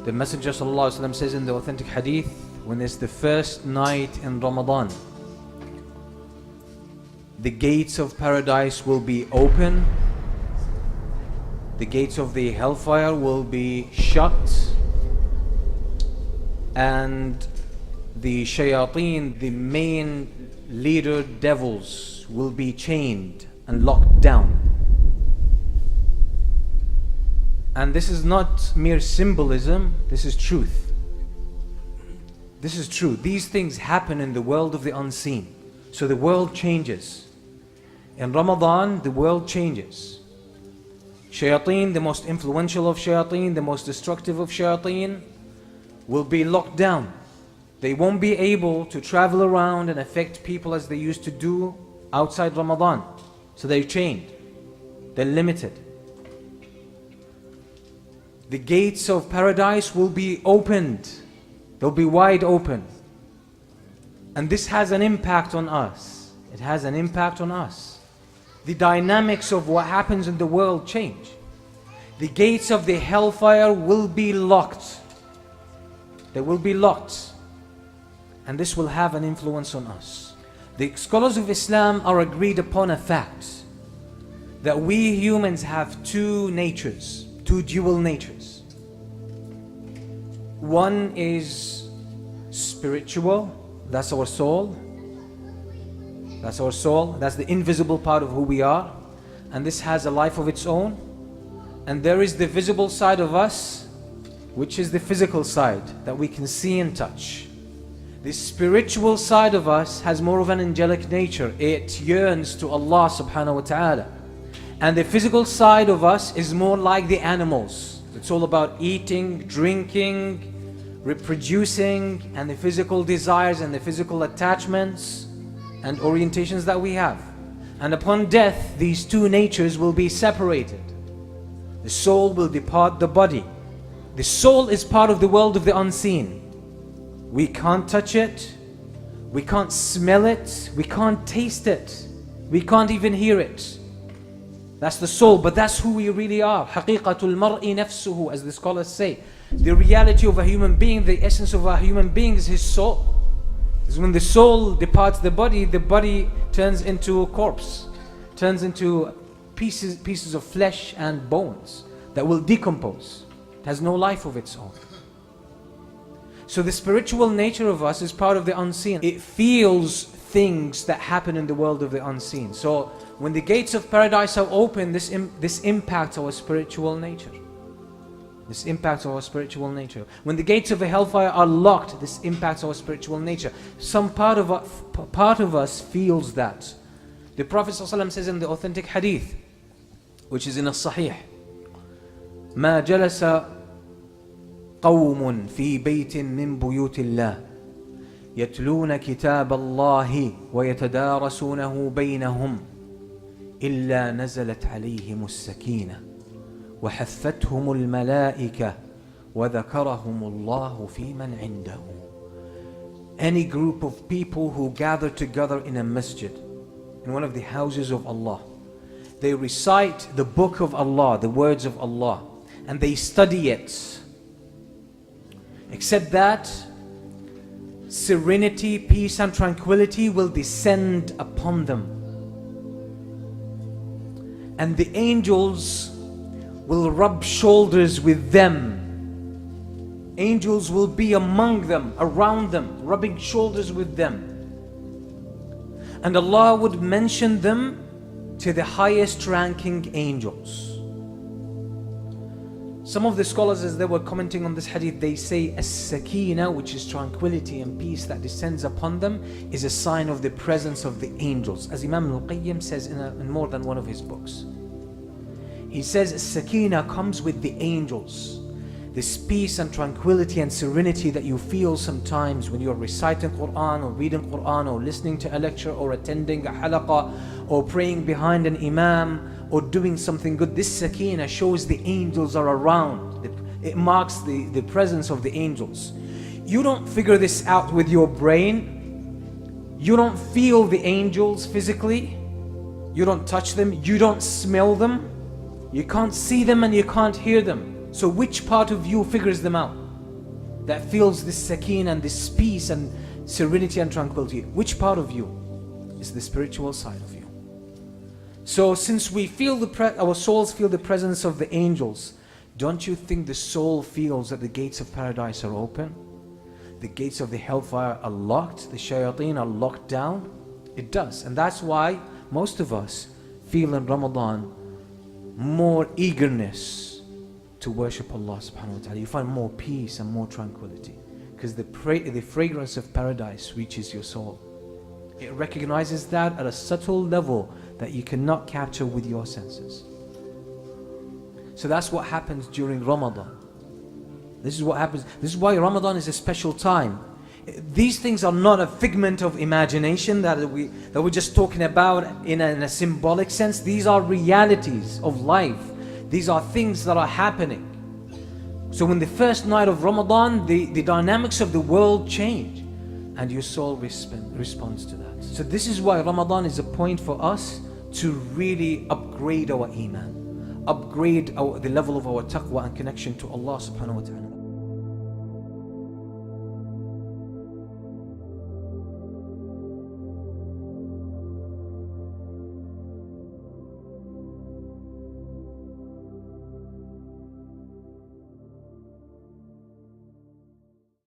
The Messenger ﷺ says in the authentic hadith, when it's the first night in Ramadan, the gates of paradise will be open, the gates of the hellfire will be shut, and the shayateen, the main leader devils, will be chained and locked down. And this is not mere symbolism, this is truth. This is true. These things happen in the world of the unseen. So the world changes. In Ramadan, the world changes. Shayateen, the most influential of shayateen, the most destructive of shayateen, will be locked down. They won't be able to travel around and affect people as they used to do outside Ramadan. So they're chained. They're limited. The gates of paradise will be opened. They'll be wide open. And this has an impact on us. It has an impact on us. The dynamics of what happens in the world change. The gates of the hellfire will be locked. They will be locked. And this will have an influence on us. The scholars of Islam are agreed upon a fact that we humans have two natures, two dual natures. One is spiritual, that's our soul. That's our soul, that's the invisible part of who we are. And this has a life of its own. And there is the visible side of us, which is the physical side that we can see and touch. The spiritual side of us has more of an angelic nature. It yearns to Allah subhanahu wa ta'ala. And the physical side of us is more like the animals. It's all about eating, drinking, reproducing, and the physical desires and the physical attachments and orientations that we have. And upon death, these two natures will be separated. The soul will depart the body. The soul is part of the world of the unseen. We can't touch it, we can't smell it, we can't taste it, we can't even hear it. That's the soul, but that's who we really are. حَقِيقَةُ الْمَرْءِ نَفْسُهُ, as the scholars say. The reality of a human being, the essence of a human being is his soul. Because when the soul departs the body turns into a corpse, turns into pieces of flesh and bones that will decompose. It has no life of its own. So the spiritual nature of us is part of the unseen. It feels things that happen in the world of the unseen. So when the gates of paradise are open, this impacts our spiritual nature. This impacts our spiritual nature. When the gates of the hellfire are locked, this impacts our spiritual nature. Some part of us feels that. The Prophet ﷺ says in the authentic hadith, which is in a Sahih, مَا جَلَسَ قوم في بيت من بيوت الله يتلون كتاب الله ويتدارسونه بينهم إلا نزلت عليهم السكينة وحفتهم الملائكة وذكرهم الله في من عنده. Any group of people who gather together in a masjid, in one of the houses of Allah, they recite the book of Allah, the words of Allah, and they study it. Except that serenity, peace and tranquility will descend upon them. And the angels will rub shoulders with them. Angels will be among them, around them, rubbing shoulders with them. And Allah would mention them to the highest ranking angels. Some of the scholars, as they were commenting on this hadith, they say as-sakina, which is tranquility and peace that descends upon them, is a sign of the presence of the angels, as Imam al-Qayyim says in more than one of his books. He says as-sakina comes with the angels. This peace and tranquility and serenity that you feel sometimes when you're reciting Quran or reading Quran or listening to a lecture or attending a halaqah or praying behind an imam or doing something good. This sakina shows the angels are around. It marks the presence of the angels. You don't figure this out with your brain. You don't feel the angels physically. You don't touch them. You don't smell them. You can't see them and you can't hear them. So which part of you figures them out? that feels this sakeen and this peace and serenity and tranquility. Which part of you is the spiritual side of you? So since we feel our souls feel the presence of the angels, don't you think the soul feels that the gates of paradise are open? The gates of the hellfire are locked, the shayateen are locked down? It does. And that's why most of us feel in Ramadan more eagerness to worship Allah subhanahu wa ta'ala. You find more peace and more tranquility because the fragrance of paradise reaches your soul. It recognizes that at a subtle level that you cannot capture with your senses. So that's what happens during Ramadan. This is what happens. This is why Ramadan is a special time. These things are not a figment of imagination that we're just talking about in a symbolic sense. These are realities of life. These are things that are happening. So when the first night of Ramadan, the dynamics of the world change and your soul responds to that. So this is why Ramadan is a point for us to really upgrade our iman, upgrade the level of our taqwa and connection to Allah subhanahu wa ta'ala.